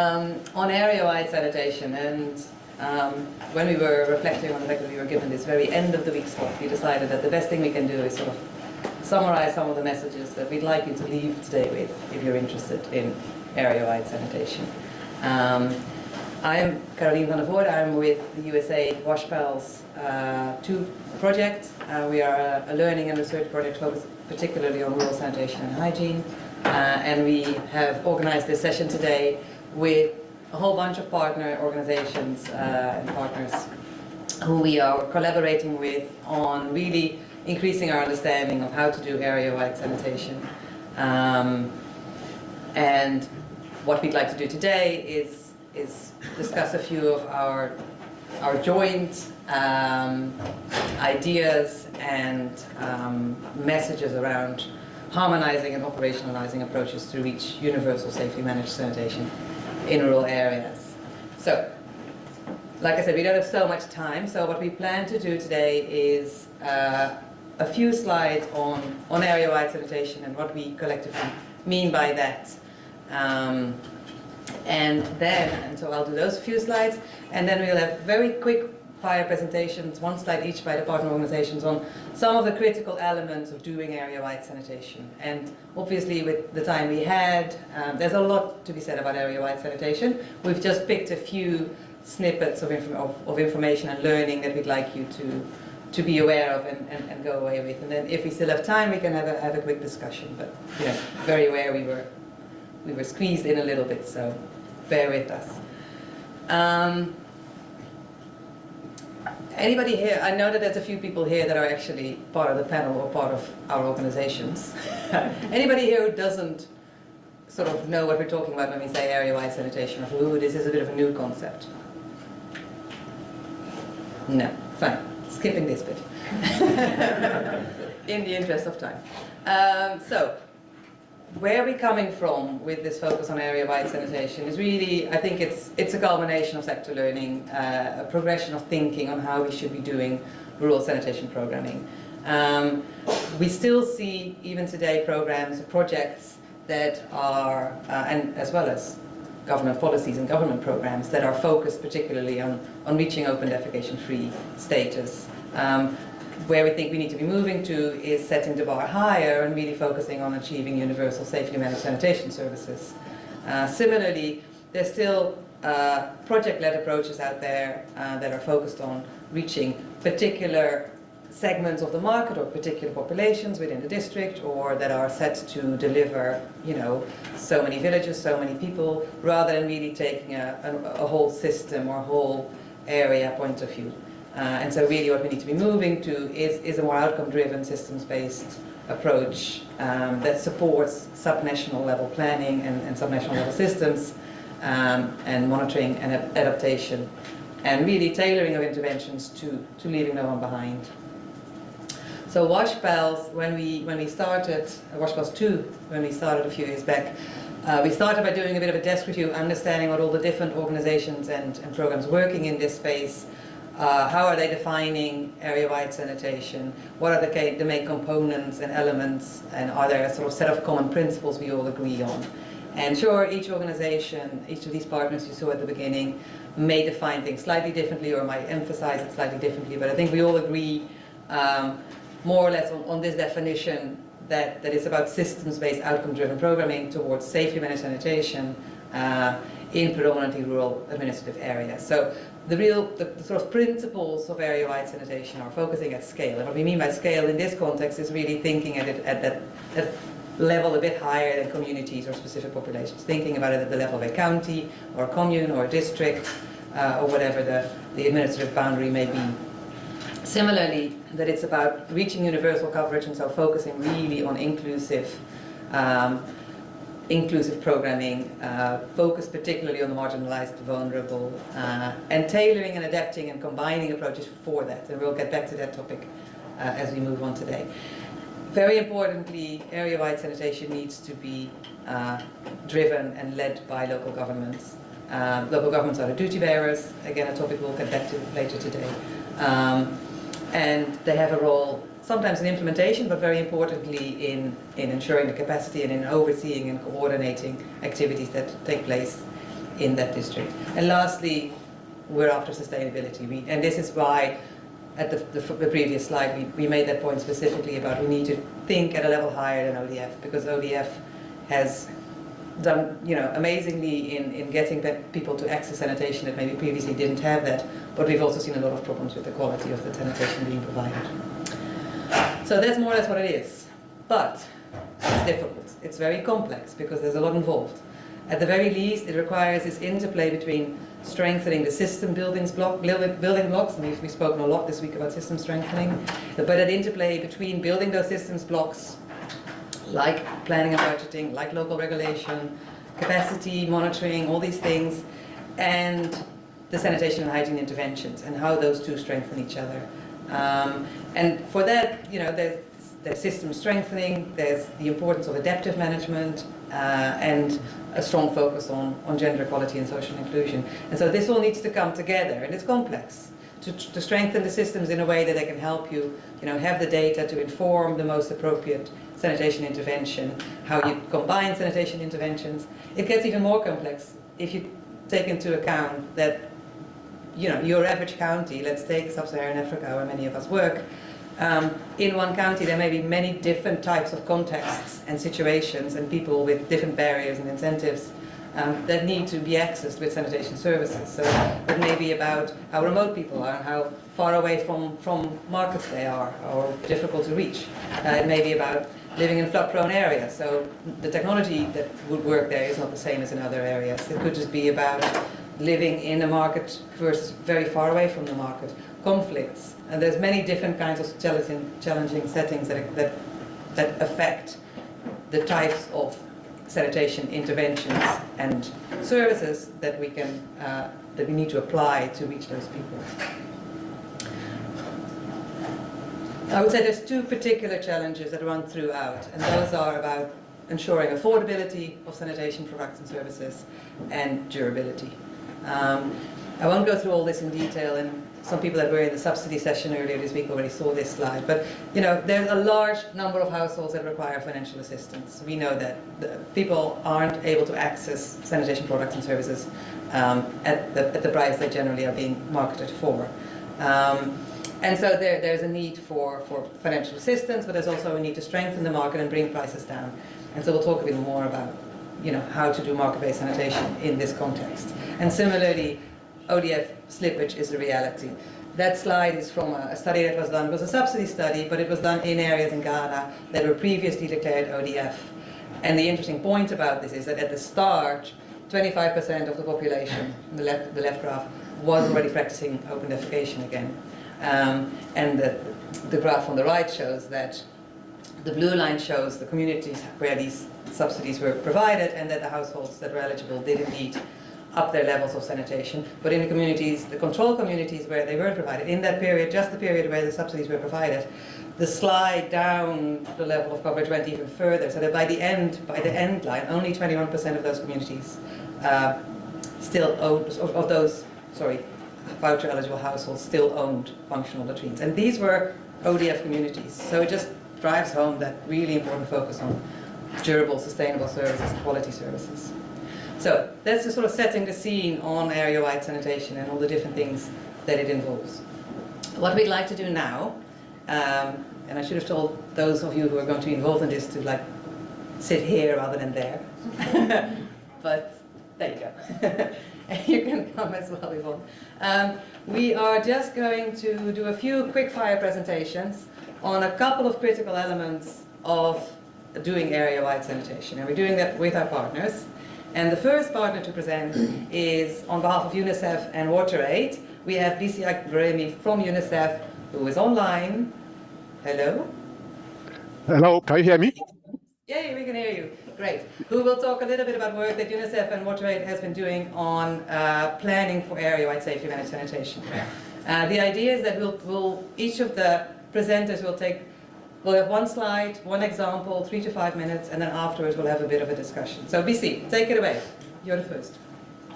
On area-wide sanitation, and when we were reflecting on the fact that we were given this very end of the week slot, we decided that the best thing we can do is sort of summarize some of the messages that we'd like you to leave today with if you're interested in area-wide sanitation. I'm Caroline van der Voorde. I'm with the USAID WASHPaLS 2 project. We are a learning and research project focused particularly on rural sanitation and hygiene. And we have organized this session today with a whole bunch of partner organizations and partners who we are collaborating with on really increasing our understanding of how to do area-wide sanitation. And what we'd like to do today is discuss a few of our joint ideas and messages around harmonizing and operationalizing approaches to reach universal safely managed sanitation in rural areas. So, like I said, we don't have so much time, so what we plan to do today is a few slides on area-wide sanitation and what we collectively mean by that. And so I'll do those few slides, and then we'll have very quick fire presentations, one slide each by the partner organizations on some of the critical elements of doing area-wide sanitation. And obviously with the time we had, there's a lot to be said about area-wide sanitation. We've just picked a few snippets of information and learning that we'd like you to be aware of and go away with. And then if we still have time, we can have a quick discussion. But you know, very aware we were squeezed in a little bit, so bear with us. Anybody here, I know that there's a few people here that are actually part of the panel or part of our organizations. Anybody here who doesn't sort of know what we're talking about when we say area-wide sanitation, or who this is a bit of a new concept? No, fine, skipping this bit. In the interest of time. So, where we're coming from with this focus on area-wide sanitation is really, I think it's a culmination of sector learning, a progression of thinking on how we should be doing rural sanitation programming. We still see, even today, programs, projects that are, and as well as government policies and government programs that are focused particularly on reaching open defecation-free status. Where we think we need to be moving to is setting the bar higher and really focusing on achieving universal safely managed sanitation services. Similarly, there's still project-led approaches out there that are focused on reaching particular segments of the market or particular populations within the district, or that are set to deliver, you know, so many villages, so many people, rather than really taking a whole system or whole area point of view. And so really what we need to be moving to is a more outcome-driven, systems-based approach that supports subnational level planning and subnational level systems and monitoring and adaptation, and really tailoring of interventions to leaving no one behind. So WASHPaLS, when we started, WASHPaLS 2, when we started a few years back, we started by doing a bit of a desk review, understanding what all the different organizations and programs working in this space, how are they defining area-wide sanitation, what are the main components and elements, and are there a sort of set of common principles we all agree on. And sure, each organization, each of these partners you saw at the beginning may define things slightly differently or might emphasize it slightly differently, but I think we all agree more or less on this definition that it's about systems-based outcome-driven programming towards safely managed sanitation in predominantly rural administrative areas. So the sort of principles of area-wide sanitation are focusing at scale. And what we mean by scale in this context is really thinking at it at that level a bit higher than communities or specific populations, thinking about it at the level of a county or a commune or a district or whatever the administrative boundary may be. Similarly, that it's about reaching universal coverage, and so focusing really on inclusive programming, focused particularly on the marginalized, vulnerable, and tailoring and adapting and combining approaches for that. And we'll get back to that topic as we move on today. Very importantly, area-wide sanitation needs to be driven and led by local governments. Local governments are the duty bearers, again a topic we'll get back to later today. And they have a role sometimes in implementation, but very importantly in ensuring the capacity and in overseeing and coordinating activities that take place in that district. And lastly, we're after sustainability. And this is why, at the previous slide, we made that point specifically about we need to think at a level higher than ODF, because ODF has done, amazingly in getting people to access sanitation that maybe previously didn't have that, but we've also seen a lot of problems with the quality of the sanitation being provided. So that's more or less what it is. But it's difficult. It's very complex because there's a lot involved. At the very least, it requires this interplay between strengthening the system building blocks, and we've spoken a lot this week about system strengthening, but that interplay between building those systems blocks, like planning and budgeting, like local regulation, capacity, monitoring, all these things, and the sanitation and hygiene interventions, and how those two strengthen each other. And for that, there's system strengthening, there's the importance of adaptive management, and a strong focus on gender equality and social inclusion. And so this all needs to come together, and it's complex, to strengthen the systems in a way that they can help you, have the data to inform the most appropriate sanitation intervention, how you combine sanitation interventions. It gets even more complex if you take into account that, your average county, let's take Sub-Saharan Africa where many of us work, in one county there may be many different types of contexts and situations and people with different barriers and incentives that need to be accessed with sanitation services. So it may be about how remote people are and how far away from markets they are or difficult to reach. It may be about living in flood-prone areas, so the technology that would work there is not the same as in other areas. It could just be about living in a market versus very far away from the market. Conflicts, and there's many different kinds of challenging settings that affect the types of sanitation interventions and services that we need to apply to reach those people. I would say there's two particular challenges that run throughout, and those are about ensuring affordability of sanitation products and services and durability. I won't go through all this in detail, and some people that were in the subsidy session earlier this week already saw this slide, but there's a large number of households that require financial assistance. We know that people aren't able to access sanitation products and services at the price they generally are being marketed for. And so there's a need for financial assistance, but there's also a need to strengthen the market and bring prices down. And so we'll talk a bit more about how to do market-based sanitation in this context. And similarly, ODF slippage is a reality. That slide is from a study that was done. It was a subsidy study, but it was done in areas in Ghana that were previously declared ODF. And the interesting point about this is that at the start, 25% of the population, the left graph, was already practicing open defecation again. And the graph on the right shows that the blue line shows the communities where these subsidies were provided, and that the households that were eligible did indeed up their levels of sanitation. But in the communities, the control communities where they weren't provided, in that period, just the period where the subsidies were provided, the slide down the level of coverage went even further, so that by the end line, only 21% of those communities still owned, of those, voucher eligible households still owned functional latrines. And these were ODF communities. So it just drives home that really important focus on durable, sustainable services, quality services. So that's just sort of setting the scene on area-wide sanitation and all the different things that it involves. What we'd like to do now, and I should have told those of you who are going to be involved in this to sit here rather than there, but there you go. You can come as well, Yvonne. We are just going to do a few quick-fire presentations on a couple of critical elements of doing area-wide sanitation, and we're doing that with our partners. And the first partner to present is, on behalf of UNICEF and WaterAid, we have Bisia Gremi from UNICEF, who is online. Hello? Hello, can you hear me? Yeah, we can hear you. Great. Who will talk a little bit about work that UNICEF and WaterAid has been doing on planning for area-wide safely managed sanitation. The idea is that each of the presenters we'll have one slide, one example, 3 to 5 minutes, and then afterwards we'll have a bit of a discussion. So BC, take it away. You're the first.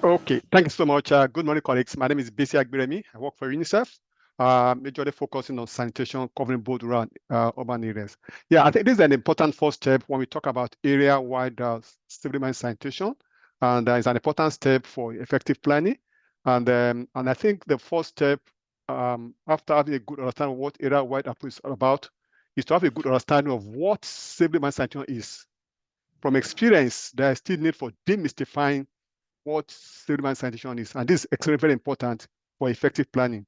Okay, thank you so much. Good morning, colleagues. My name is Bisia Gremi. I work for UNICEF, majorly focusing on sanitation, covering both rural and urban areas. Yeah, I think this is an important first step when we talk about area-wide civil managed sanitation. and it's an important step for effective planning. And I think the first step, after having a good understanding of what area-wide approach is all about, is to have a good understanding of what safety management sanitation is. From experience, there is still need for demystifying what safety management sanitation is, and this is extremely very important for effective planning.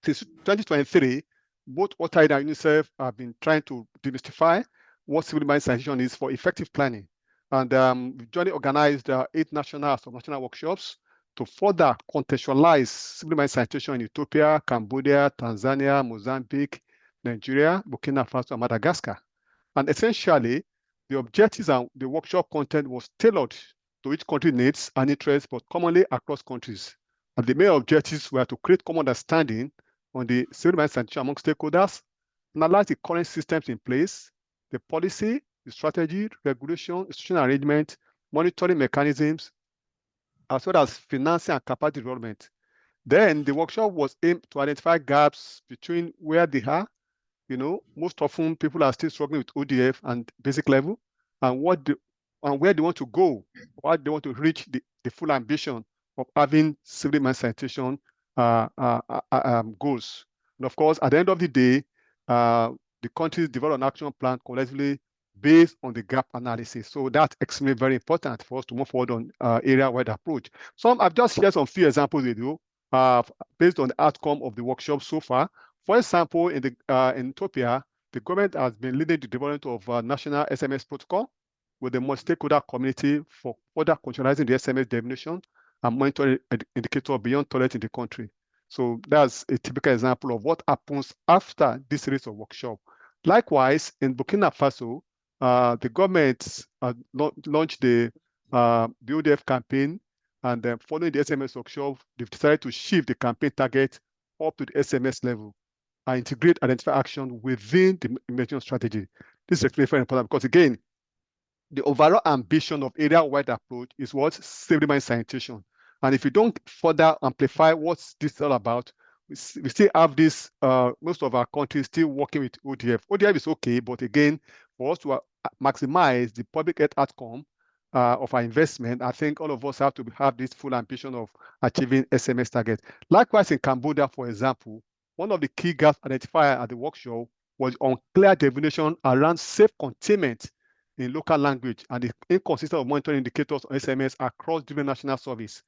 Since 2023, both WaterAid and UNICEF have been trying to demystify what civil management sanitation is for effective planning. And we've jointly organized 8 national and subnational workshops to further contextualize civil management sanitation in Ethiopia, Cambodia, Tanzania, Mozambique, Nigeria, Burkina Faso, and Madagascar. And essentially, the objectives and the workshop content was tailored to each country needs and interests, but commonly across countries. And the main objectives were to create common understanding on the civil management sanitation among stakeholders, analyze the current systems in place, the policy, the strategy, regulation, institutional arrangement, monitoring mechanisms, as well as financing and capacity development. Then the workshop was aimed to identify gaps between where they are. Most often people are still struggling with ODF and basic level, and where they want to go, what they want to reach the full ambition of having civil management sanitation goals. And of course, at the end of the day, the countries develop an action plan collectively based on the gap analysis. So that's extremely very important for us to move forward on area-wide approach. I've just shared some few examples with you based on the outcome of the workshop so far. For example, in Ethiopia, the government has been leading the development of a national SMS protocol with the multi-stakeholder community for further controlling the SMS definition and monitoring indicator beyond toilet in the country. So that's a typical example of what happens after this series of workshops. Likewise, in Burkina Faso, the government launched the ODF campaign, and then following the SMS workshop, they've decided to shift the campaign target up to the SMS level and integrate identify action within the emerging strategy. This is very important because, again, the overall ambition of area-wide approach is what safety management sanitation. And if you don't further amplify what this is all about, we still have this, most of our countries still working with ODF. ODF is okay, but again, for us to maximize the public health outcome of our investment, I think all of us have to have this full ambition of achieving SMS target. Likewise, in Cambodia, for example, one of the key gaps identified at the workshop was unclear definition around safe containment in local language and the inconsistency of monitoring indicators on SMS across different national service.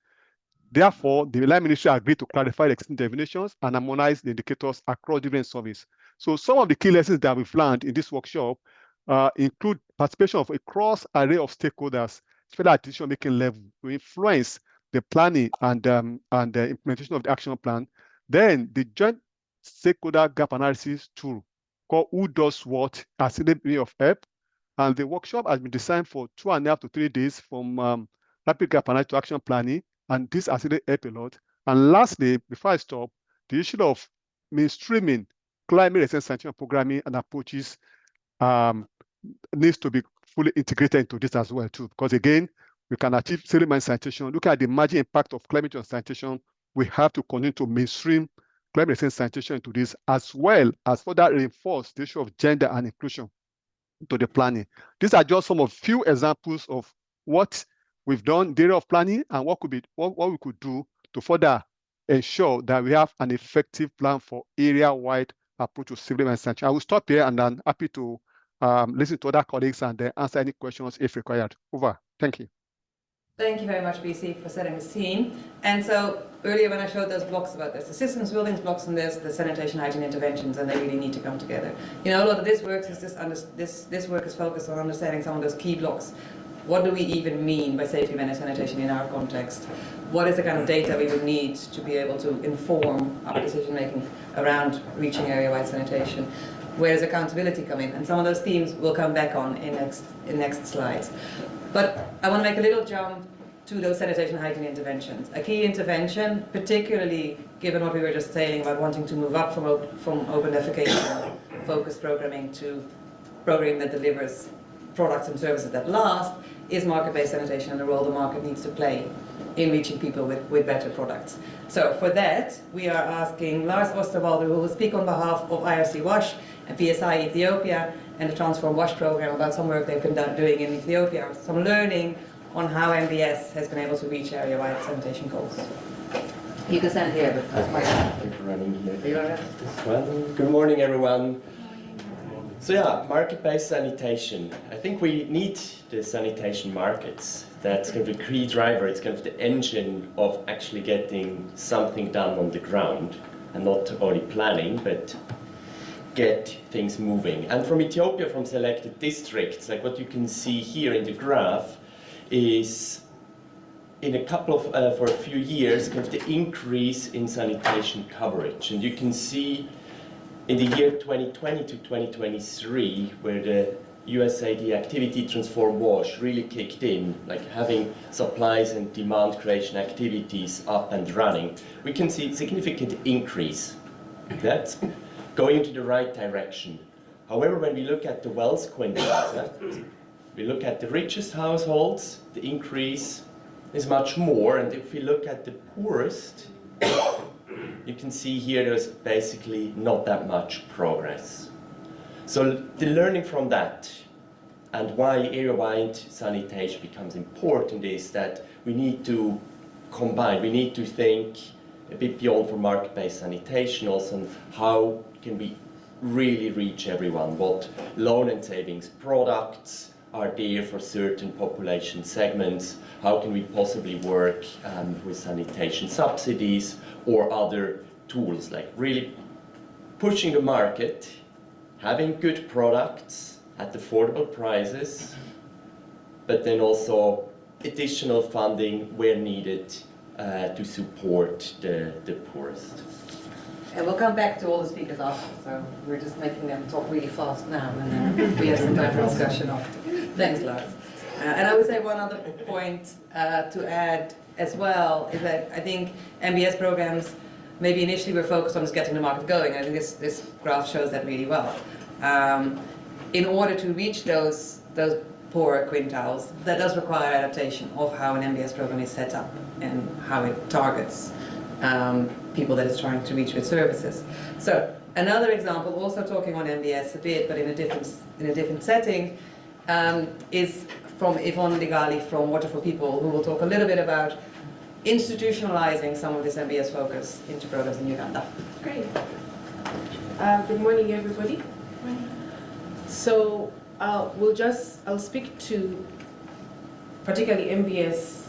Therefore, the Line Ministry agreed to clarify the existing definitions and harmonize the indicators across different services. So some of the key lessons that we've learned in this workshop include participation of a cross array of stakeholders, especially at decision-making level, to influence the planning and the implementation of the action plan. Then the joint stakeholder gap analysis tool called Who Does What as a way of help. And the workshop has been designed for 2.5 to 3 days from rapid gap analysis to action planning. And this has really helped a lot. And lastly, before I stop, the issue of mainstreaming climate resilience sanitation programming and approaches needs to be fully integrated into this as well too. Because again, we can achieve civil management sanitation. Look at the margin impact of climate change sanitation. We have to continue to mainstream climate resilience sanitation into this, as well as further reinforce the issue of gender and inclusion to the planning. These are just some of few examples of what we've done in the area of planning and what we could do to further ensure that we have an effective plan for area-wide approach to civil management sanitation. I will stop here, and I'm happy to listen to other colleagues and answer any questions if required. Over. Thank you. Thank you very much, BC, for setting the scene. And so earlier when I showed those blocks about there's the systems buildings blocks and there's the sanitation hygiene interventions, and they really need to come together. A lot of this work is this work is focused on understanding some of those key blocks. What do we even mean by safety managed sanitation in our context? What is the kind of data we would need to be able to inform our decision making around reaching area-wide sanitation? Where does accountability come in? And some of those themes we'll come back on in next slides. But I want to make a little jump to those sanitation hygiene interventions. A key intervention, particularly given what we were just saying about wanting to move up from open defecation focused programming to programming that delivers products and services that last, is market-based sanitation and the role the market needs to play in reaching people with better products. So for that, we are asking Lars Osterwalder, who will speak on behalf of IRC-WASH and PSI Ethiopia and the Transform WASH program, about some work they've been doing in Ethiopia, some learning on how MBS has been able to reach area-wide sanitation goals. You can stand here, but that's my running here. Are you all right? Well, good morning, everyone. So yeah, market-based sanitation. I think we need the sanitation markets. That's kind of the key driver. It's kind of the engine of actually getting something done on the ground, and not only planning, but get things moving. And from Ethiopia, from selected districts, like what you can see here in the graph, is in a couple of, for a few years, kind of the increase in sanitation coverage. And you can see in the year 2020 to 2023, where the USAID activity Transform WASH really kicked in, like having supplies and demand creation activities up and running, we can see significant increase. That's going into the right direction. However, when we look at the wealth quintiles, we look at the richest households, the increase is much more, and if we look at the poorest, you can see here there's basically not that much progress. So the learning from that, and why area-wide sanitation becomes important, is that we need to combine, we need to think a bit beyond for market-based sanitation also, on how can we really reach everyone, what loan and savings products are there for certain population segments, how can we possibly work with sanitation subsidies or other tools, like really pushing the market, having good products at affordable prices, but then also additional funding where needed to support the poorest. And we'll come back to all the speakers after, so we're just making them talk really fast now, and then we have some time for discussion after. Thanks, Lars. And I would say one other point to add as well is that I think MBS programs maybe initially were focused on just getting the market going. I think this graph shows that really well. In order to reach those poorer quintiles, that does require adaptation of how an MBS program is set up and how it targets people that it's trying to reach with services. So another example, also talking on MBS a bit, but in a different setting, is from Yvonne Digali from Water for People, who will talk a little bit about institutionalizing some of this MBS focus into programs in Uganda. Great. Good morning, everybody. So I'll speak to particularly MBS,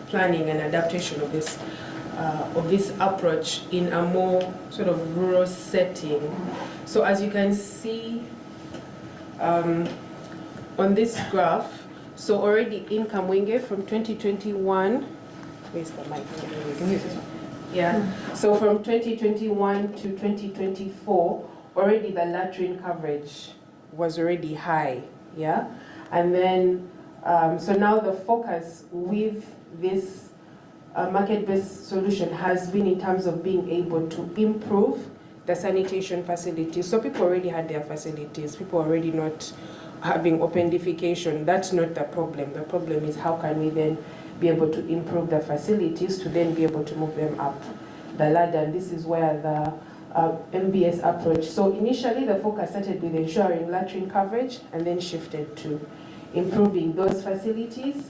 planning and adaptation of this approach in a more sort of rural setting. So as you can see on this graph, so already in Kamwenge from 2021, where's the mic? Yeah. So from 2021 to 2024, already the latrine coverage was already high, yeah? And then, so now the focus with this market-based solution has been in terms of being able to improve the sanitation facilities. So people already had their facilities, people already not having open defecation. That's not the problem. The problem is how can we then be able to improve the facilities to then be able to move them up the ladder. And this is where the MBS approach. So initially the focus started with ensuring latrine coverage and then shifted to improving those facilities.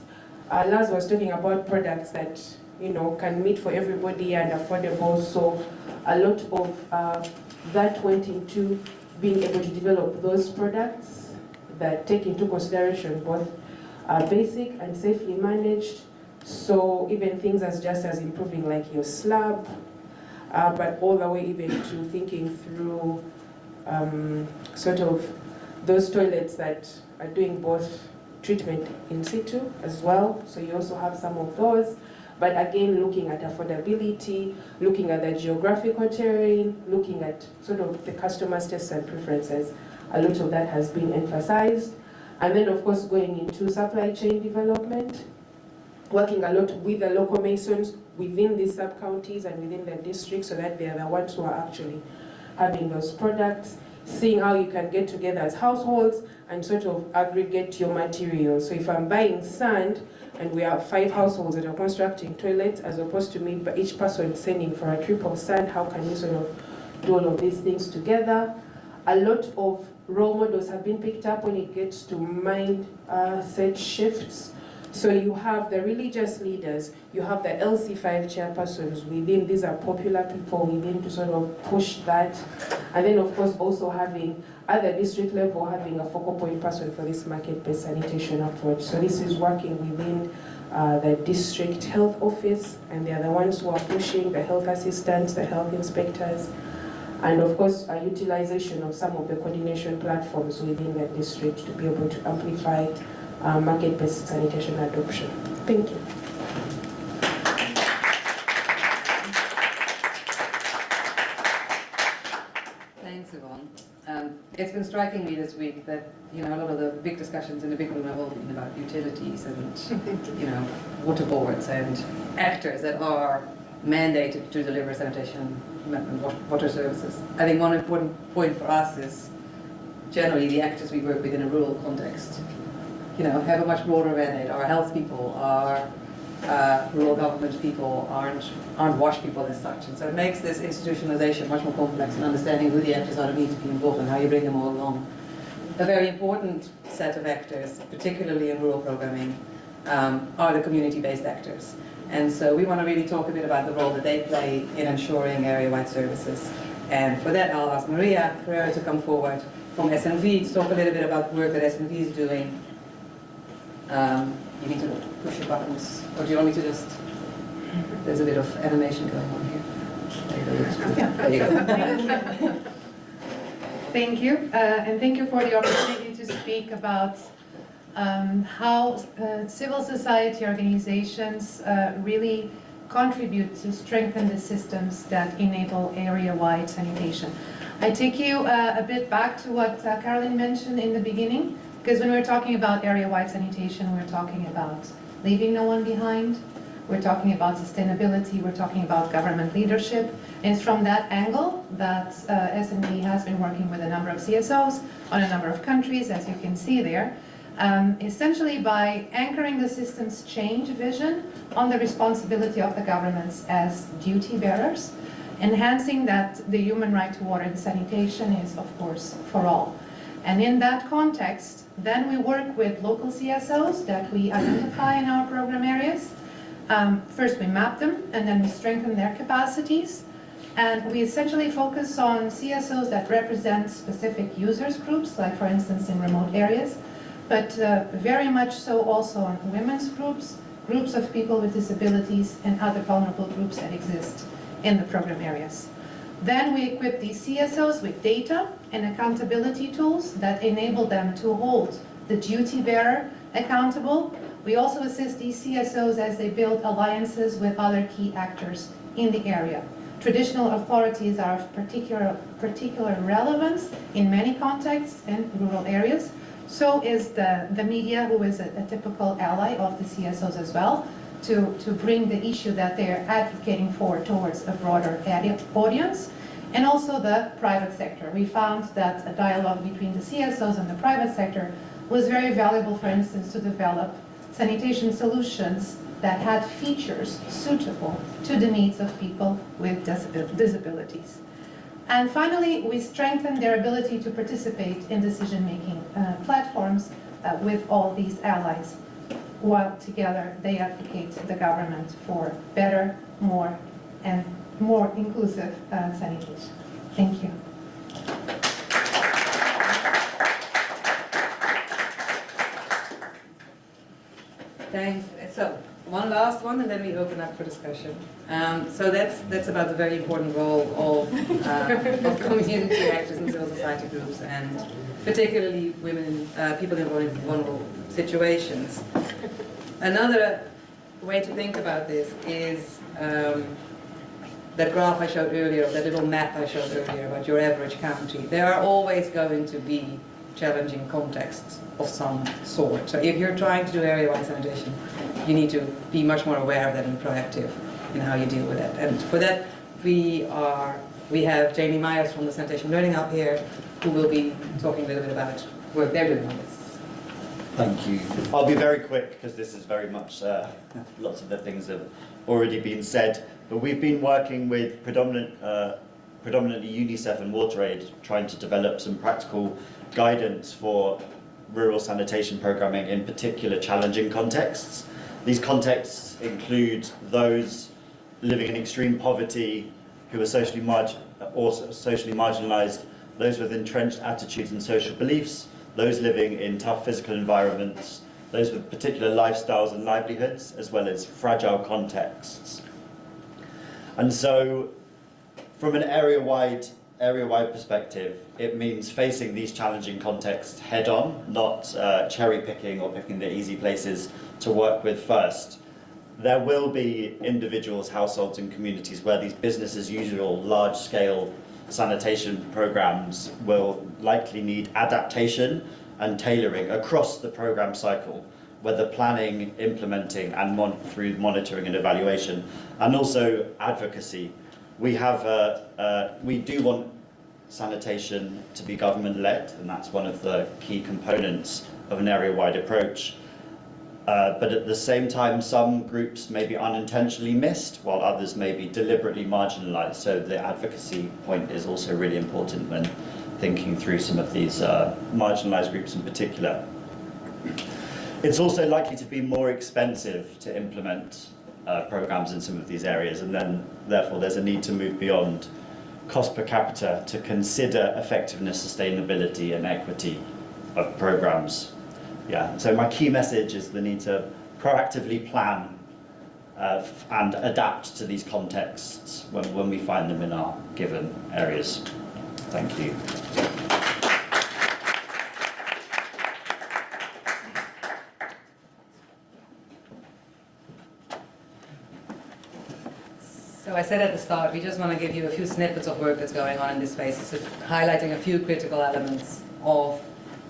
Lars was talking about products that can meet for everybody and affordable. So a lot of that went into being able to develop those products that take into consideration both basic and safely managed. So even things just as improving like your slab, but all the way even to thinking through sort of those toilets that are doing both treatment in situ as well. So you also have some of those. But again, looking at affordability, looking at the geographical terrain, looking at sort of the customer's tastes and preferences. A lot of that has been emphasized. And then of course going into supply chain development, working a lot with the local masons within these sub-counties and within the districts so that they are the ones who are actually having those products, seeing how you can get together as households and sort of aggregate your materials. So if I'm buying sand and we have 5 households that are constructing toilets, as opposed to me, but each person sending for a trip of sand, how can you sort of do all of these things together? A lot of role models have been picked up when it gets to mindset shifts. So you have the religious leaders, you have the LC5 chairpersons within, these are popular people within to sort of push that. And then of course also having, at the district level, having a focal point person for this market-based sanitation approach. So this is working within the district health office, and they are the ones who are pushing, the health assistants, the health inspectors, and of course utilization of some of the coordination platforms within the district to be able to amplify market-based sanitation adoption. Thank you. Thanks, Yvonne. It's been striking me this week that, you know, a lot of the big discussions in the big room have all been about utilities and, you know, water boards and actors that are mandated to deliver sanitation and water services. I think one important point for us is generally the actors we work with in a rural context, you know, have a much broader mandate. Our health people, our rural government people aren't WASH people as such, and so it makes this institutionalization much more complex and understanding who the actors are that need to be involved and how you bring them all along. A very important set of actors, particularly in rural programming, are the community-based actors. And so we want to really talk a bit about the role that they play in ensuring area-wide services. And for that, I'll ask Maria Ferreira to come forward from SNV to talk a little bit about the work that SNV is doing. You need to push your buttons, or do you want me to just... There's a bit of animation going on here. There you go. Thank you, and thank you for the opportunity to speak about how civil society organizations really contribute to strengthen the systems that enable area-wide sanitation. I take you a bit back to what Caroline mentioned in the beginning, because when we're talking about area-wide sanitation, we're talking about leaving no one behind, we're talking about sustainability, we're talking about government leadership, and it's from that angle that SNV has been working with a number of CSOs on a number of countries, as you can see there, essentially by anchoring the system's change vision on the responsibility of the governments as duty bearers, enhancing that the human right to water and sanitation is, of course, for all. And in that context, then we work with local CSOs that we identify in our program areas. First we map them, and then we strengthen their capacities. And we essentially focus on CSOs that represent specific users groups, like for instance in remote areas, but very much so also on women's groups, groups of people with disabilities, and other vulnerable groups that exist in the program areas. Then we equip these CSOs with data and accountability tools that enable them to hold the duty bearer accountable. We also assist these CSOs as they build alliances with other key actors in the area. Traditional authorities are of particular relevance in many contexts in rural areas. So is the media, who is a typical ally of the CSOs as well, to bring the issue that they're advocating for towards a broader audience, and also the private sector. We found that a dialogue between the CSOs and the private sector was very valuable, for instance, to develop sanitation solutions that had features suitable to the needs of people with disabilities. And finally, we strengthen their ability to participate in decision-making platforms with all these allies, while together they advocate the government for better, more, and more inclusive sanitation. Thank you. Thanks. So one last one, and then we open up for discussion. So that's about the very important role of community actors and civil society groups, and particularly women, people in vulnerable situations. Another way to think about this is that graph I showed earlier, that little map I showed earlier about your average county. There are always going to be challenging contexts of some sort. So if you're trying to do area-wide sanitation, you need to be much more aware of that and proactive in how you deal with it. And for that, we have Jamie Myers from the Sanitation Learning Hub here, who will be talking a little bit about work they're doing on this. Thank you. I'll be very quick because this is very much, lots of the things have already been said, but we've been working with predominantly UNICEF and WaterAid, trying to develop some practical guidance for rural sanitation programming in particular challenging contexts. These contexts include those living in extreme poverty, who are socially marginalised, those with entrenched attitudes and social beliefs, those living in tough physical environments, those with particular lifestyles and livelihoods, as well as fragile contexts. And so, from an area-wide perspective, it means facing these challenging contexts head-on, not cherry-picking or picking the easy places to work with first. There will be individuals, households and communities where these business as usual large-scale sanitation programs will likely need adaptation and tailoring across the program cycle, whether planning, implementing and through monitoring and evaluation, and also advocacy. We do want sanitation to be government-led, and that's one of the key components of an area-wide approach. But at the same time, some groups may be unintentionally missed, while others may be deliberately marginalised. So the advocacy point is also really important when thinking through some of these marginalised groups in particular. It's also likely to be more expensive to implement programs in some of these areas, and then therefore there's a need to move beyond cost per capita to consider effectiveness, sustainability and equity of programs. Yeah, so my key message is the need to proactively plan and adapt to these contexts when we find them in our given areas. Thank you. So I said at the start, we just want to give you a few snippets of work that's going on in this space, so highlighting a few critical elements of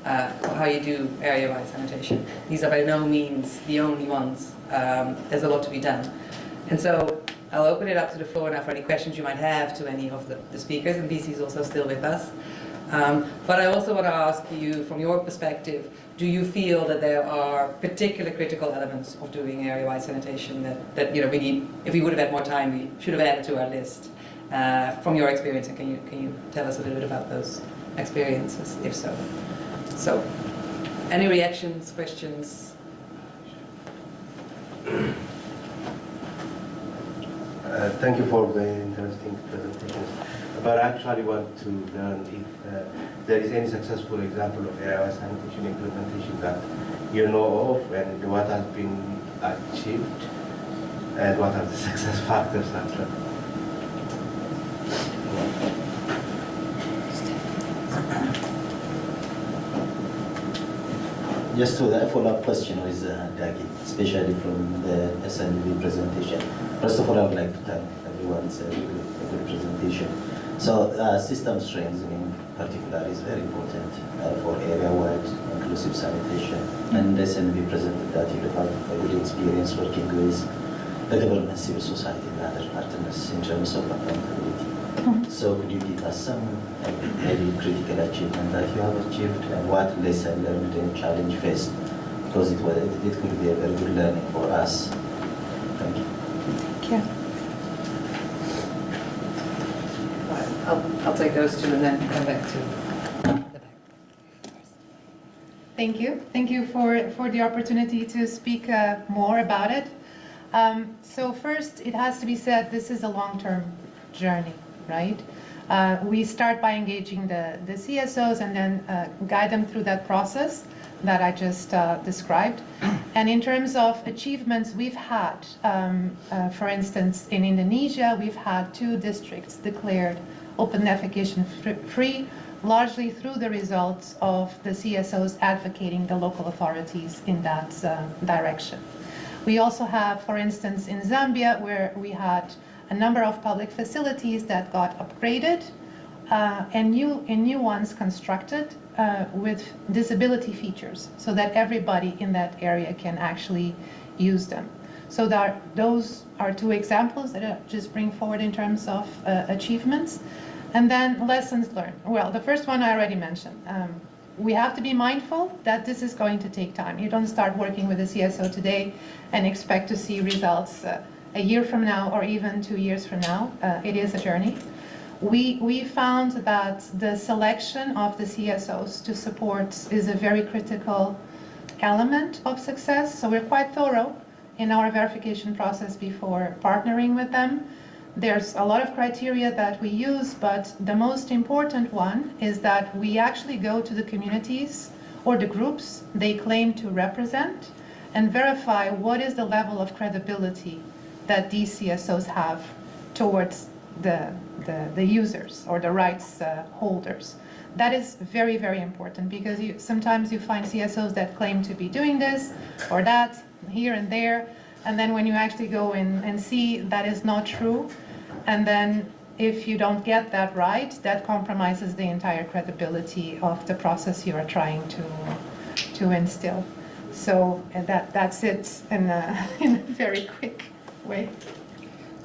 how you do area-wide sanitation. These are by no means the only ones. There's a lot to be done. And so I'll open it up to the floor now for any questions you might have to any of the speakers, and BC is also still with us. But I also want to ask you, from your perspective, do you feel that there are particular critical elements of doing area-wide sanitation that we need, if we would have had more time, we should have added to our list? From your experience, and can you tell us a little bit about those experiences, if so? So, any reactions, questions? Thank you for the interesting presentations. But I actually want to learn if there is any successful example of area sanitation implementation that you know of, and what has been achieved, and what are the success factors after. Just to the follow-up question with Dagi, especially from the SNV presentation. First of all, I would like to thank everyone. It's a really good presentation. So system strengthening in particular is very important for area-wide inclusive sanitation. And SNV presented that you have a good experience working with the government, civil society and other partners in terms of accountability. So could you give us some maybe critical achievement that you have achieved, and what lesson learned and challenge faced? Because it could be a very good learning for us. Thank you. Thank you. I'll take those two and then come back to the back. Thank you. Thank you for the opportunity to speak more about it. So first, it has to be said, this is a long-term journey, right? We start by engaging the CSOs and then guide them through that process that I just described. And in terms of achievements, we've had, for instance, in Indonesia, we've had 2 districts declared open defecation free, largely through the results of the CSOs advocating the local authorities in that direction. We also have, for instance, in Zambia, where we had a number of public facilities that got upgraded and new ones constructed with disability features, so that everybody in that area can actually use them. So those are 2 examples that I just bring forward in terms of achievements. And then lessons learned. Well, the first one I already mentioned. We have to be mindful that this is going to take time. You don't start working with a CSO today and expect to see results a year from now or even 2 years from now. It is a journey. we found that the selection of the CSOs to support is a very critical element of success. So we're quite thorough in our verification process before partnering with them. There's a lot of criteria that we use, but the most important one is that we actually go to the communities or the groups they claim to represent and verify what is the level of credibility that these CSOs have towards the users or the rights holders. That is very, very important, because sometimes you find CSOs that claim to be doing this or that here and there, and then when you actually go in and see that is not true, and then if you don't get that right, that compromises the entire credibility of the process you are trying to instill. So that's it in a very quick way.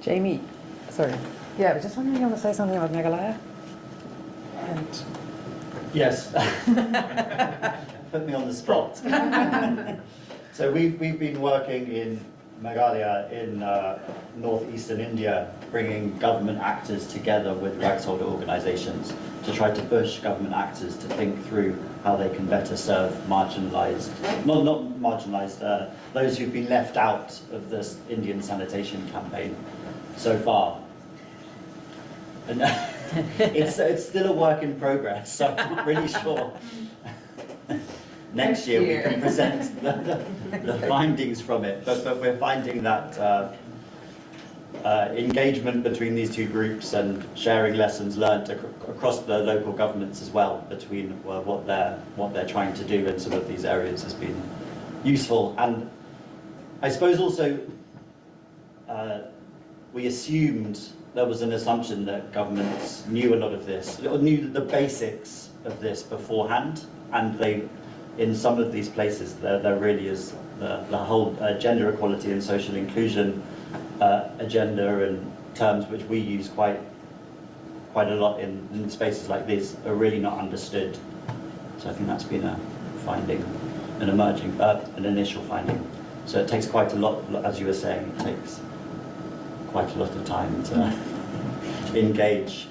Jamie, sorry. Yeah, I was just wondering, you want to say something about Meghalaya? And Yes. Put me on the spot. So we've been working in Meghalaya in northeastern India, bringing government actors together with rights holder organizations to try to push government actors to think through how they can better serve marginalized, not marginalized, those who've been left out of this Indian sanitation campaign so far. And it's still a work in progress, so I'm not really sure. Next year we can present the findings from it, but we're finding that engagement between these two groups and sharing lessons learned across the local governments as well, between what they're trying to do in some of these areas, has been useful. And I suppose also we assumed, there was an assumption that governments knew a lot of this, or knew the basics of this beforehand, and they, in some of these places, there really is the whole gender equality and social inclusion agenda, and terms which we use quite a lot in spaces like this are really not understood. So I think that's been a finding, an emerging, an initial finding. So it takes quite a lot, as you were saying, it takes quite a lot of time to engage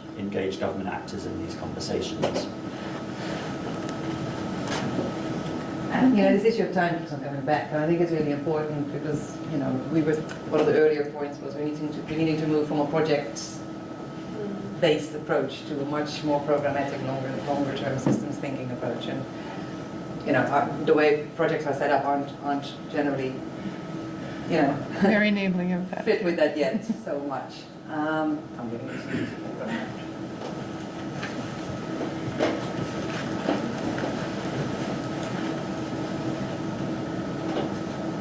government actors in these conversations. you know, this issue of time keeps on coming back, and I think it's really important because, you know, one of the earlier points was we needing to move from a project-based approach to a much more programmatic, longer-term systems thinking approach. And, you know, the way projects are set up aren't generally, you know, Very enabling of that. fit with that yet so much. I'm getting this.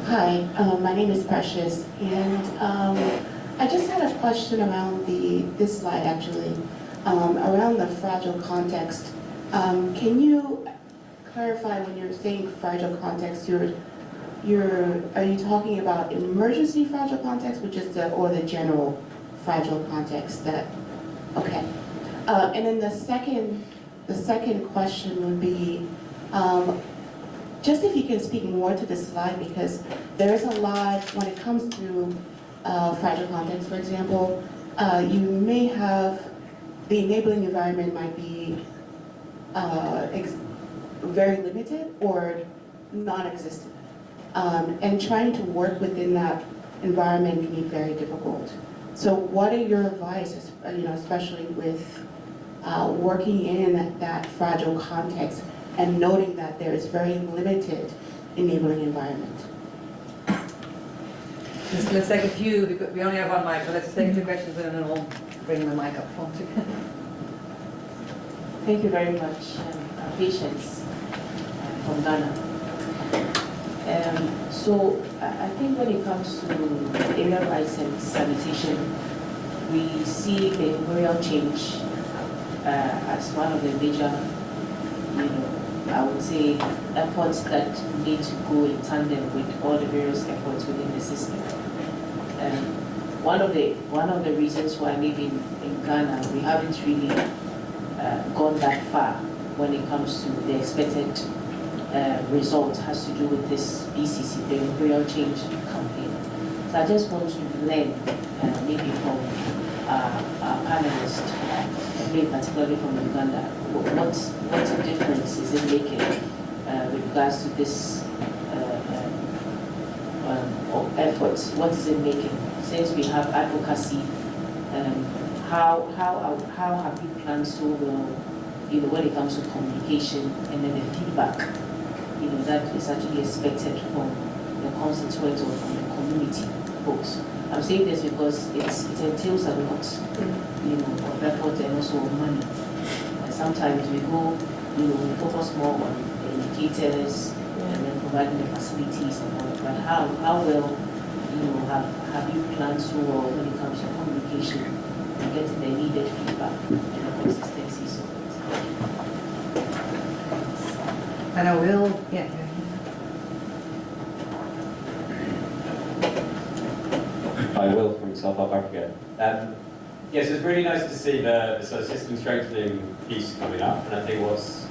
Hi, my name is Precious, and I just had a question around this slide actually, around the fragile context. Can you clarify when you're saying fragile context, are you talking about emergency fragile context, which is or the general fragile context that, okay. And then the second question would be, just if you can speak more to this slide, because there is a lot when it comes to fragile context, for example, you may have, the enabling environment might be very limited or non-existent. And trying to work within that environment can be very difficult. So what are your advice, you know, especially with working in that fragile context and noting that there is very limited enabling environment? Let's take a few, because we only have one mic, so let's just take a few questions and then we'll bring the mic up front again. Thank you very much. Patience from Ghana. So I think when it comes to area rights and sanitation, we see behavioral change as one of the major, you know, I would say, efforts that need to go in tandem with all the various efforts within the system. One of the reasons why maybe in Ghana we haven't really gone that far when it comes to the expected result has to do with this BCC, the behavioral change campaign. So I just want to learn maybe from our panelists complaint, particularly from Uganda. What difference is it making with regards to this efforts? What is it making? Since we have advocacy, how have you planned so well, when it comes to communication and then the feedback, that is actually expected from the constituents or from the community folks? I'm saying this because it entails a lot, of effort and also of money. And sometimes we go, we focus more on the indicators and then providing the facilities and all. But how well, have you planned so well when it comes to communication and getting the needed feedback and the consistency of it? And I will, yeah. I will from South Africa. Yes, it's really nice to see the sort of system strengthening piece coming up, and I think what's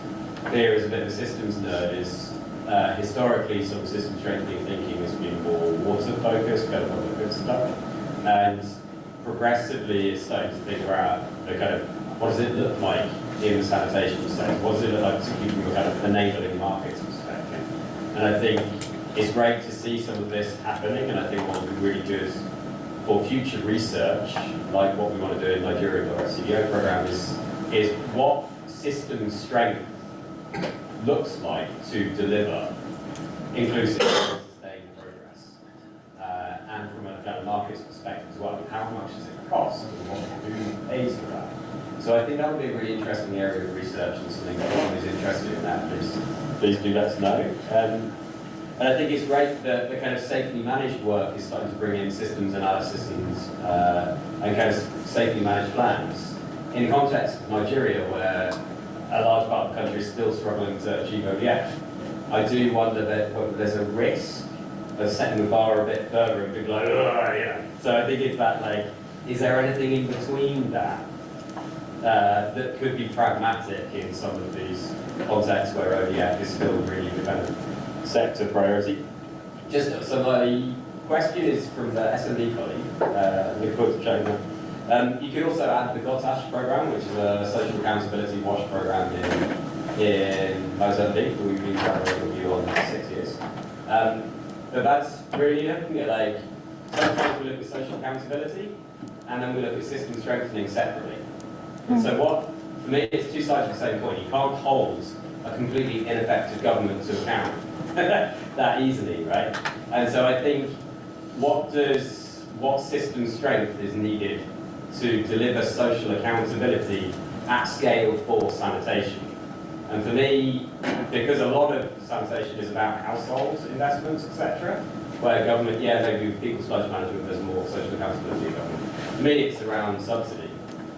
clear as a bit of a systems nerd is historically sort of system strengthening thinking has been more water focused, kind of public good stuff, and progressively it's starting to figure out the kind of what does it look like in the sanitation space, what does it look like particularly from a kind of enabling markets perspective. And I think it's great to see some of this happening, and I think what would be really good for future research, like what we want to do in Nigeria with our CDO program, is what system strength looks like to deliver inclusive and sustained progress. And from a kind of markets perspective as well, how much does it cost and who pays for that? So I think that would be a really interesting area of research, and something that anyone who's interested in that, please do let us know. And I think it's great that the kind of safely managed work is starting to bring in systems analysis and kind of safely managed plans. In the context of Nigeria, where a large part of the country is still struggling to achieve ODF, I do wonder whether there's a risk of setting the bar a bit further and being like, So I think it's that, like, is there anything in between that that could be pragmatic in some of these contexts where ODF is still really the kind of sector priority? So my question is from the SMD colleague, Nicole China. You could also add the WASHPaLS program, which is a social accountability WASH program in Mozambique, we've been collaborating with you on 6 years. But that's really looking at, like, sometimes we look at social accountability, and then we look at system strengthening separately. And so for me, it's two sides of the same coin. You can't hold a completely ineffective government to account that easily, right? And so I think what system strength is needed to deliver social accountability at scale for sanitation? And for me, because a lot of sanitation is about households, investments, etc., where government, maybe with people sludge management, there's more social accountability in government. For me, it's around subsidy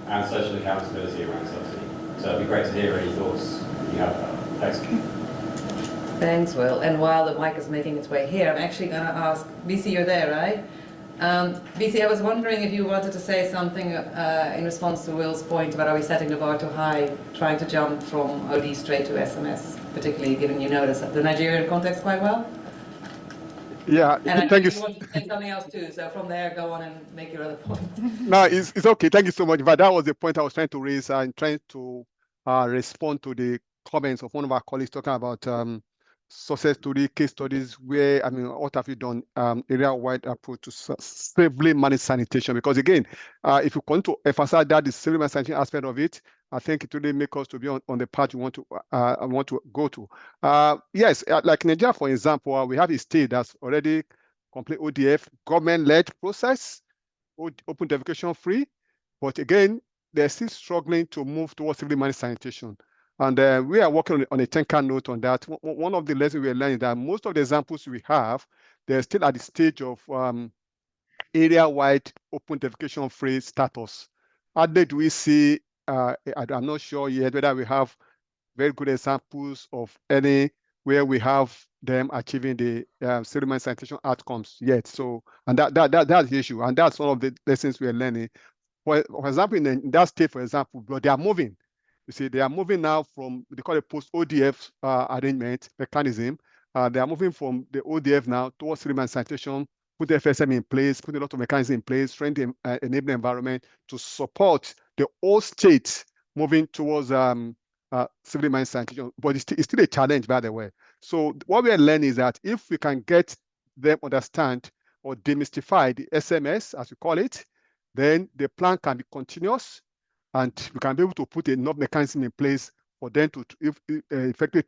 and social accountability around subsidy. So it'd be great to hear any thoughts you have about that. Thanks. Thanks, Will. And while the mic is making its way here, I'm actually going to ask, BC, you're there, right? BC, I was wondering if you wanted to say something in response to Will's point about, are we setting the bar too high, trying to jump from OD straight to SMS, particularly given you know the Nigerian context quite well? Yeah, and I thank you. You wanted to say something else too, so from there, go on and make your other point. No, it's okay. Thank you so much. But that was the point I was trying to raise. I'm trying to respond to the comments of one of our colleagues talking about success story, case studies, where, what have you done, area-wide approach to safely manage sanitation? Because again, if you want to emphasize that the safely managed sanitation aspect of it, I think it really makes us to be on the path you want to go to. Yes, like Nigeria, for example, we have a state that's already complete ODF, government-led process, open defecation free, but again, they're still struggling to move towards safely managed sanitation. And we are working on a 10-car note on that. One of the lessons we are learning is that most of the examples we have, they're still at the stage of area-wide open defecation-free status. How do we see, I'm not sure yet whether we have very good examples of any where we have them achieving the safely managed sanitation outcomes yet. So, and that's the issue. And that's one of the lessons we are learning. For example, in that state, for example, but they are moving. You see, they are moving now from, they call it post-ODF arrangement mechanism. They are moving from the ODF now towards safely managed sanitation, put the FSM in place, put a lot of mechanisms in place, strengthen the enabling environment to support the whole state moving towards civil mine sanitation, but it's still a challenge, by the way. So what we are learning is that if we can get them understand or demystify the SMS, as we call it, then the plan can be continuous, and we can be able to put enough mechanism in place for them to effectively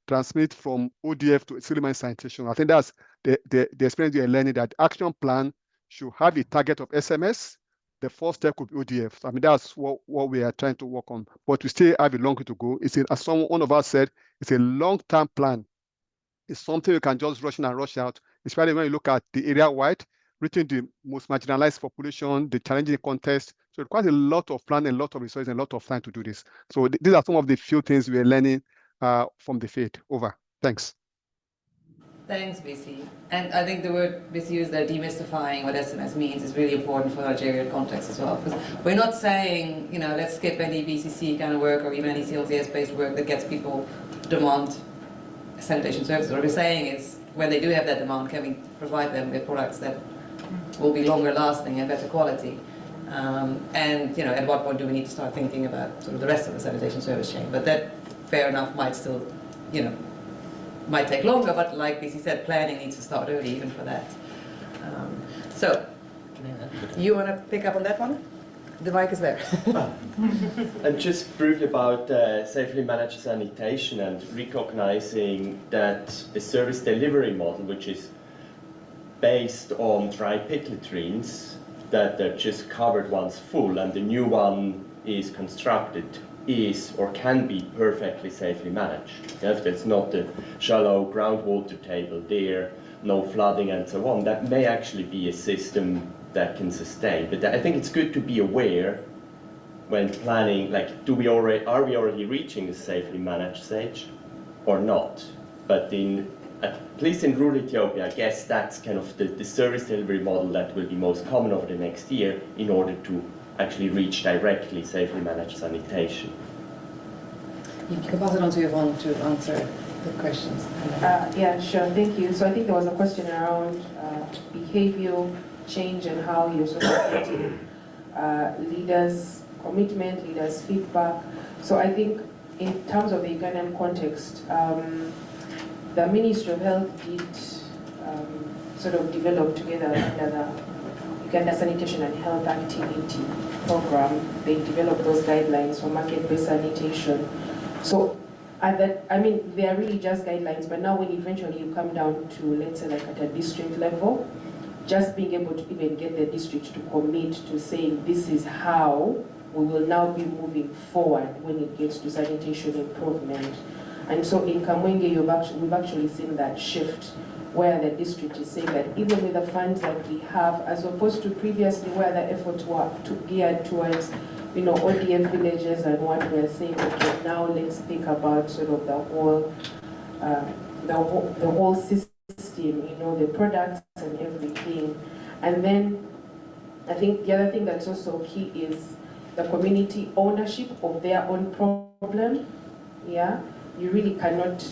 transmit from ODF to civil mine sanitation. I think that's the experience we are learning, that action plan should have a target of SMS. The first step could be ODF. I mean, that's what we are trying to work on, but we still have a long way to go. It's as one of us said, it's a long-term plan. It's something you can just rush in and rush out, especially when you look at the area-wide, reaching the most marginalized population, the challenging context. So it requires a lot of planning, a lot of resources, and a lot of time to do this. So these are some of the few things we are learning from the field. Over. Thanks. Thanks, BC. And I think the word BC used there, demystifying what SMS means, is really important for Nigerian context as well. Because we're not saying, you know, let's skip any BCC kind of work or even any CLCS-based work that gets people to demand sanitation services. What we're saying is, when they do have that demand, can we provide them with products that will be longer lasting and better quality? And, you know, at what point do we need to start thinking about sort of the rest of the sanitation service chain? But that, fair enough, might still, you know, might take longer, but like BC said, planning needs to start early even for that. So, you want to pick up on that one? The mic is there. And just briefly about safely managed sanitation and recognizing that the service delivery model, which is based on dry pit latrines, that they're just covered once full, and the new one is constructed, is or can be perfectly safely managed. If there's not a shallow groundwater table there, no flooding and so on, that may actually be a system that can sustain. But I think it's good to be aware when planning, like, are we already reaching the safely managed stage or not? But at least in rural Ethiopia, I guess that's kind of the service delivery model that will be most common over the next year in order to actually reach directly safely managed sanitation. You can pass it on to Yvonne to answer the questions. Yeah, sure, thank you. So I think there was a question around behavioral change and how you're sort of getting leaders' commitment, leaders' feedback. So I think in terms of the Ugandan context, the Ministry of Health did sort of develop together under the Uganda Sanitation and Health Activity Program. They developed those guidelines for market-based sanitation. So I mean, they are really just guidelines, but now when eventually you come down to, let's say, like at a district level, just being able to even get the district to commit to saying this is how we will now be moving forward when it gets to sanitation improvement. And so in Kamwenge, we've actually seen that shift where the district is saying that even with the funds that we have, as opposed to previously where the efforts were geared towards, you know, ODF villages and what we're saying, okay, now let's think about sort of the whole system, you know, the products and everything. And then I think the other thing that's also key is the community ownership of their own problem. Yeah, you really cannot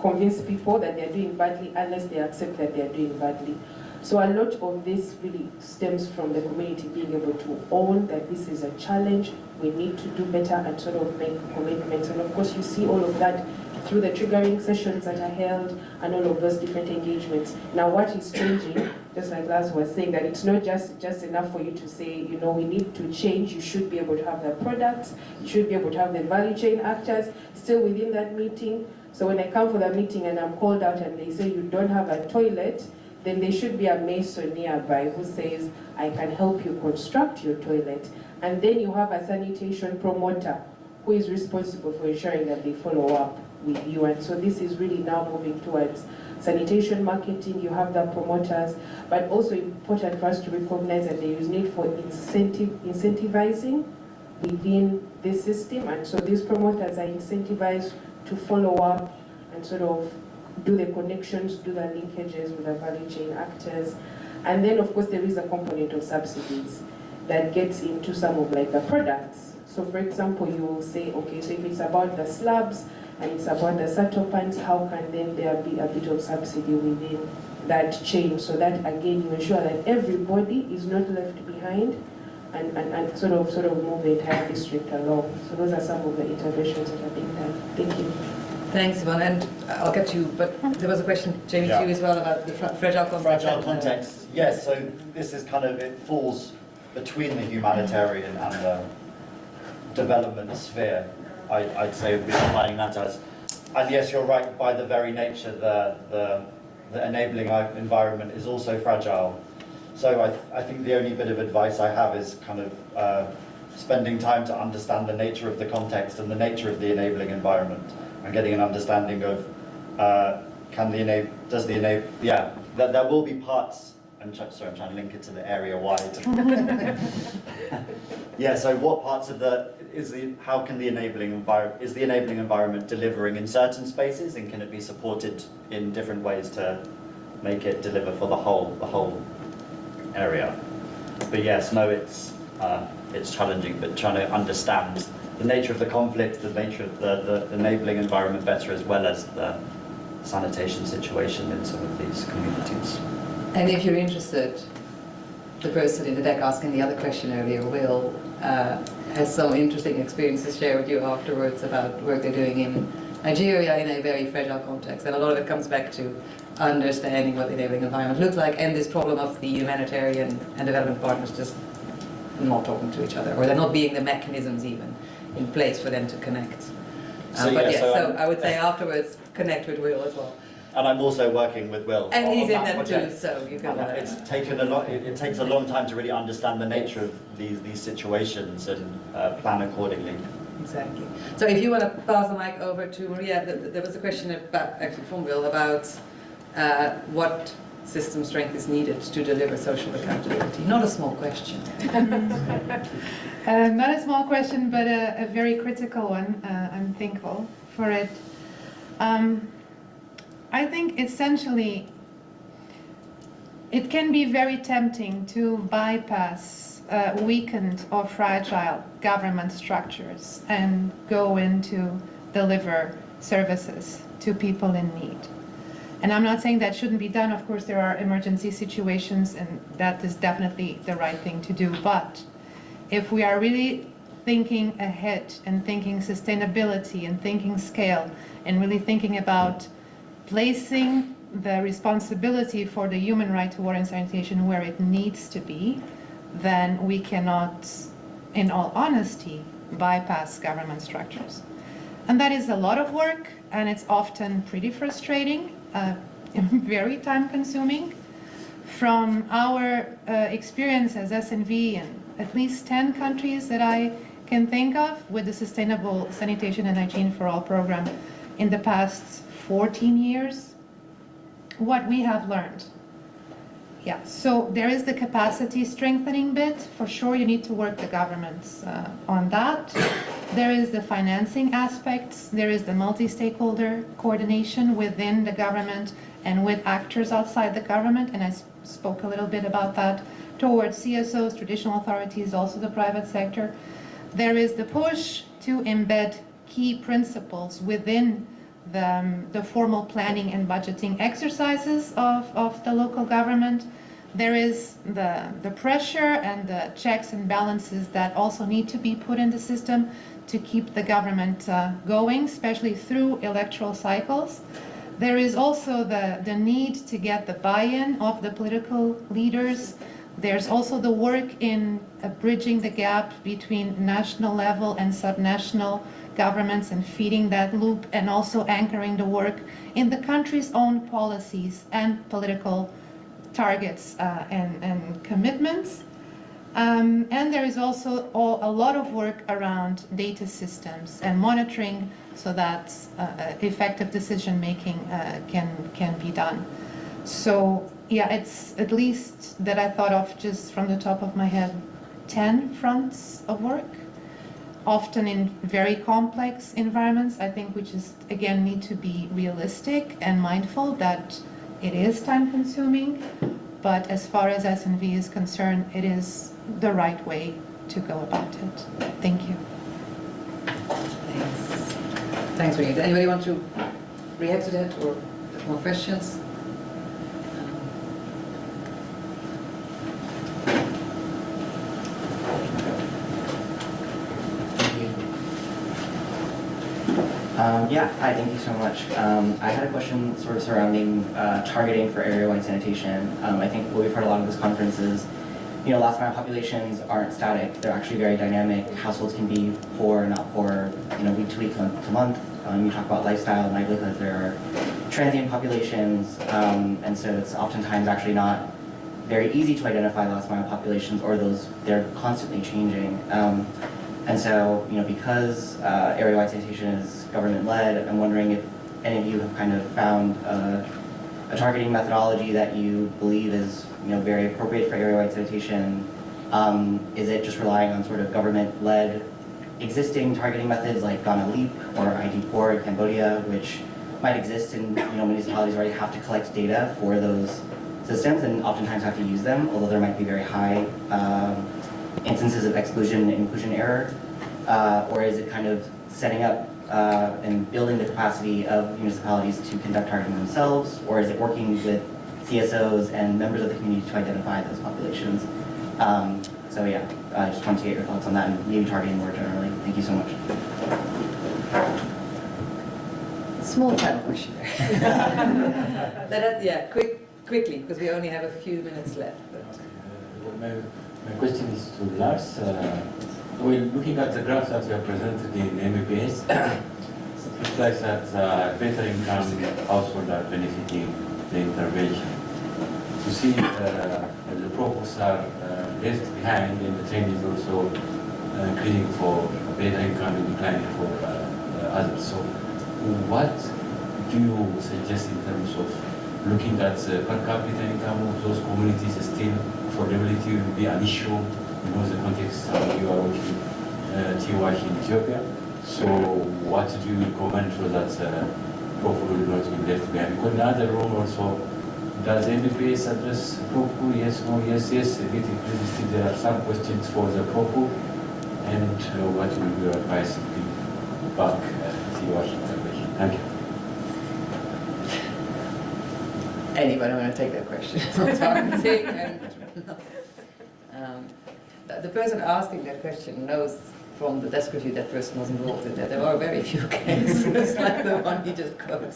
convince people that they're doing badly unless they accept that they're doing badly. So a lot of this really stems from the community being able to own that this is a challenge, we need to do better and sort of make commitments. And of course you see all of that through the triggering sessions that are held and all of those different engagements. Now what is changing, just like Lars was saying, that it's not just enough for you to say, you know, we need to change, you should be able to have the products, you should be able to have the value chain actors still within that meeting. So when I come for the meeting and I'm called out and they say you don't have a toilet, then there should be a mason nearby who says, I can help you construct your toilet. And then you have a sanitation promoter who is responsible for ensuring that they follow up with you. And so this is really now moving towards sanitation marketing. You have the promoters, but also important for us to recognize that there is need for incentivizing within this system. And so these promoters are incentivized to follow up and sort of do the connections, do the linkages with the value chain actors. And then of course there is a component of subsidies that gets into some of like the products. So for example, you will say, okay, so if it's about the slabs and it's about the sato pans, how can then there be a bit of subsidy within that chain, so that again you ensure that everybody is not left behind and sort of move the entire district along. So those are some of the interventions that are being done. Thank you. Thanks, Yvonne, and I'll get to you, but there was a question, Jamie, to you as well about the fragile context. Fragile context, yes, so this is kind of, it falls between the humanitarian and the development sphere, I'd say, we're defining that as. And yes, you're right, by the very nature, the enabling environment is also fragile. So I think the only bit of advice I have is kind of spending time to understand the nature of the context and the nature of the enabling environment, and getting an understanding of that there will be parts. I'm trying to link it to the area wide. Yeah. So what parts of how can the enabling environment delivering in certain spaces, and can it be supported in different ways to make it deliver for the whole area? But yes, no, it's challenging, but trying to understand the nature of the conflict, the nature of the enabling environment better, as well as the sanitation situation in some of these communities. And if you're interested, the person in the deck asking the other question earlier, Will, has some interesting experiences to share with you afterwards about work they're doing in Nigeria in a very fragile context. And a lot of it comes back to understanding what the enabling environment looks like, and this problem of the humanitarian and development partners just not talking to each other, or there not being the mechanisms even in place for them to connect. So I would say afterwards, connect with Will as well. And I'm also working with Will. And he's in them project. too, so you can. It's taken a lot. It takes a long time to really understand the nature of these situations and plan accordingly. Exactly. So if you want to pass the mic over to Maria, there was a question about, actually from Will, about what system strength is needed to deliver social accountability. Not a small question. Not a small question, but a very critical one. I'm thankful for it. I think essentially it can be very tempting to bypass weakened or fragile government structures and go into deliver services to people in need. And I'm not saying that shouldn't be done. Of course, there are emergency situations, and that is definitely the right thing to do. But if we are really thinking ahead and thinking sustainability and thinking scale and really thinking about placing the responsibility for the human right to water and sanitation where it needs to be, then we cannot, in all honesty, bypass government structures. And that is a lot of work, and it's often pretty frustrating, very time consuming. From our experience as SNV in at least 10 countries that I can think of with the Sustainable Sanitation and Hygiene for All program in the past 14 years, what we have learned. Yeah, so there is the capacity strengthening bit. For sure, you need to work the governments on that. There is the financing aspects. There is the multi-stakeholder coordination within the government and with actors outside the government. And I spoke a little bit about that towards CSOs, traditional authorities, also the private sector. There is the push to embed key principles within the formal planning and budgeting exercises of the local government. There is the pressure and the checks and balances that also need to be put in the system to keep the government going, especially through electoral cycles. There is also the need to get the buy-in of the political leaders. There's also the work in bridging the gap between national level and subnational governments and feeding that loop, and also anchoring the work in the country's own policies and political targets and commitments. And there is also a lot of work around data systems and monitoring so that effective decision making can be done. So yeah, it's at least that I thought of just from the top of my head 10 fronts of work, often in very complex environments. I think we just, again, need to be realistic and mindful that it is time consuming, but as far as SNV is concerned, it is the right way to go about it. Thank you. Thanks. Thanks, Maria. Does anybody want to react to that or have more questions? Yeah, hi, thank you so much. I had a question sort of surrounding targeting for area-wide sanitation. I think what we've heard a lot of this conference is, last mile populations aren't static, they're actually very dynamic. Households can be poor, not poor, week to week, month to month. You talk about lifestyle and livelihoods, there are transient populations, and so it's oftentimes actually not very easy to identify last mile populations, or they're constantly changing. And so, because area-wide sanitation is government-led, I'm wondering if any of you have kind of found a targeting methodology that you believe is very appropriate for area-wide sanitation. Is it just relying on sort of government-led existing targeting methods like Ghana Leap or ID4 in Cambodia, which might exist in municipalities already have to collect data for those systems and oftentimes have to use them, although there might be very high instances of exclusion and inclusion error? Or is it kind of setting up and building the capacity of municipalities to conduct targeting themselves? Or is it working with CSOs and members of the community to identify those populations? So yeah, I just wanted to get your thoughts on that and maybe targeting more generally. Thank you so much. Small final question. Yeah, quickly, because we only have a few minutes left. My question is to Lars. When looking at the graphs that you have presented in MBPS, it looks like that better income households are benefiting the intervention. You see the proposals are left behind, and the trend is also increasing for better income and declining for others. So what do you suggest in terms of looking at the per capita income of those communities? Still affordability will be an issue, the context you are working WASH in Ethiopia. So what do you recommend so that PROPO will not be left behind? Because another role also, does MBPS address PROPO? Yes, no, yes, yes. A bit increased. There are some questions for the PROPO, and what will be your advice to back WASH intervention? Thank you. Anybody want to take that question? The person asking that question knows from the desk review that person was involved in that there are very few cases like the one he just quoted.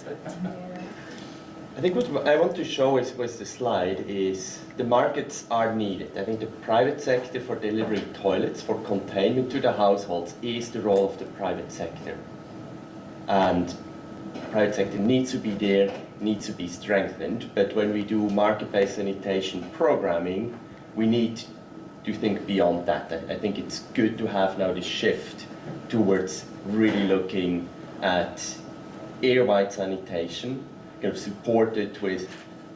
I think what I want to show with the slide is the markets are needed. I think the private sector for delivering toilets for containment to the households is the role of the private sector. And the private sector needs to be there, needs to be strengthened. But when we do market-based sanitation programming, we need to think beyond that. I think it's good to have now this shift towards really looking at area-wide sanitation, kind of supported with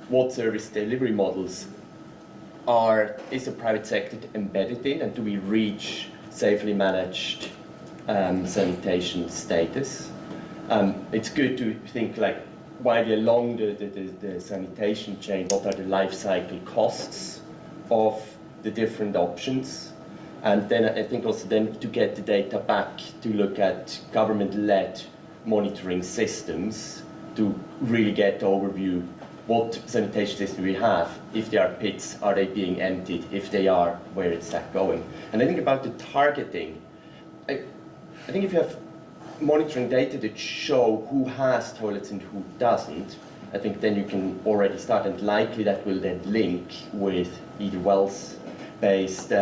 what service delivery models is the private sector embedded in, and do we reach safely managed sanitation status. It's good to think like while along the sanitation chain, what are the life cycle costs of the different options, and then I think also then to get the data back to look at government-led monitoring systems to really get the overview what sanitation system we have. If there are pits, are they being emptied? If they are, where is that going? And I think about the targeting, I think if you have monitoring data that show who has toilets and who doesn't, I think then you can already start, and likely that will then link with either wells-based,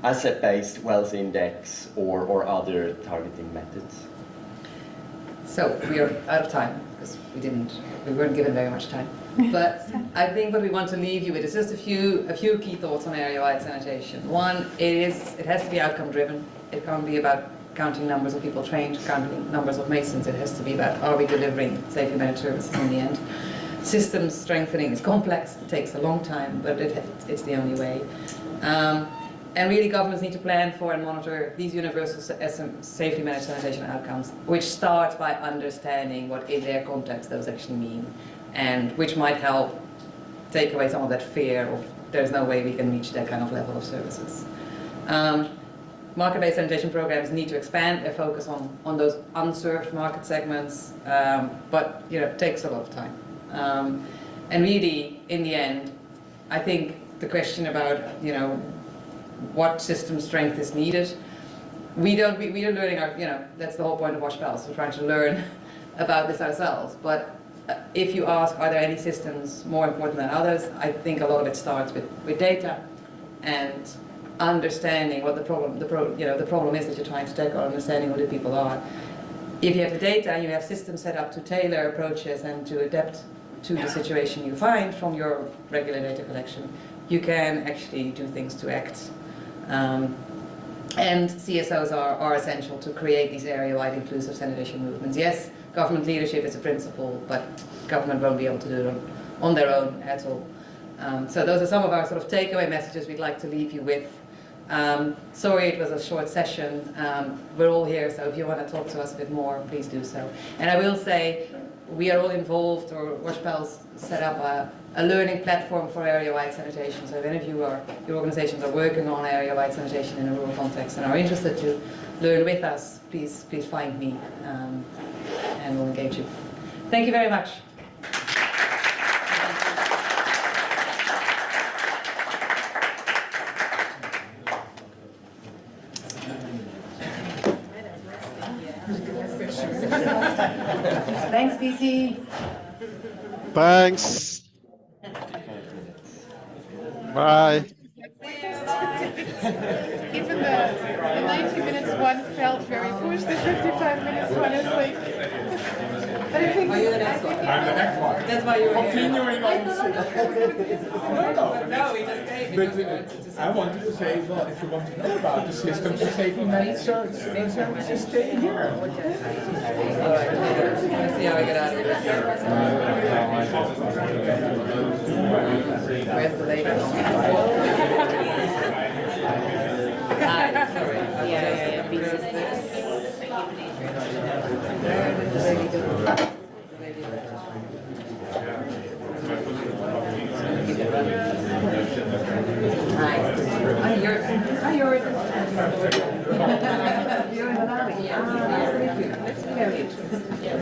asset-based wells index or other targeting methods. So we are out of time because we weren't given very much time. But I think what we want to leave you with is just a few key thoughts on area-wide sanitation. One is it has to be outcome driven. It can't be about counting numbers of people trained, counting numbers of masons. It has to be about, are we delivering safely managed services in the end? Systems strengthening is complex, it takes a long time, but it's the only way. And really governments need to plan for and monitor these universal safely managed sanitation outcomes, which start by understanding what in their context those actually mean, and which might help take away some of that fear of there's no way we can reach that kind of level of services. Market-based sanitation programs need to expand their focus on those unserved market segments, but it takes a lot of time. And really, in the end, I think the question about what system strength is needed, we're learning that's the whole point of WASHPaLS. We're trying to learn about this ourselves. But if you ask, are there any systems more important than others? I think a lot of it starts with data and understanding what the problem is that you're trying to tackle, understanding who the people are. If you have the data and you have systems set up to tailor approaches and to adapt to the situation you find from your regular data collection, you can actually do things to act. And CSOs are essential to create these area-wide inclusive sanitation movements. Yes, government leadership is a principle, but government won't be able to do it on their own at all. So those are some of our sort of takeaway messages we'd like to leave you with. Sorry it was a short session. We're all here, so if you want to talk to us a bit more, please do so. And I will say, we are all involved, or WASHPaLS set up a learning platform for area-wide sanitation. So if any of your organizations are working on area-wide sanitation in a rural context and are interested to learn with us, please find me and we'll engage you. Thank you very much. Thanks, PC. Thanks. Bye. Even the 90 minutes one felt very pushed, the 55 minutes one is like... But I think... Are you the next one? I'm the next one. That's why you're continuing on. No, we just came But I wanted to say, well, if you want to know about the systems of saving many services, stay here. All right, let's see how we get out of here. Where's the lady? Hi, sorry. Yeah. Where did the lady go? Hi. You're in the lobby. Let's carry it. Yeah.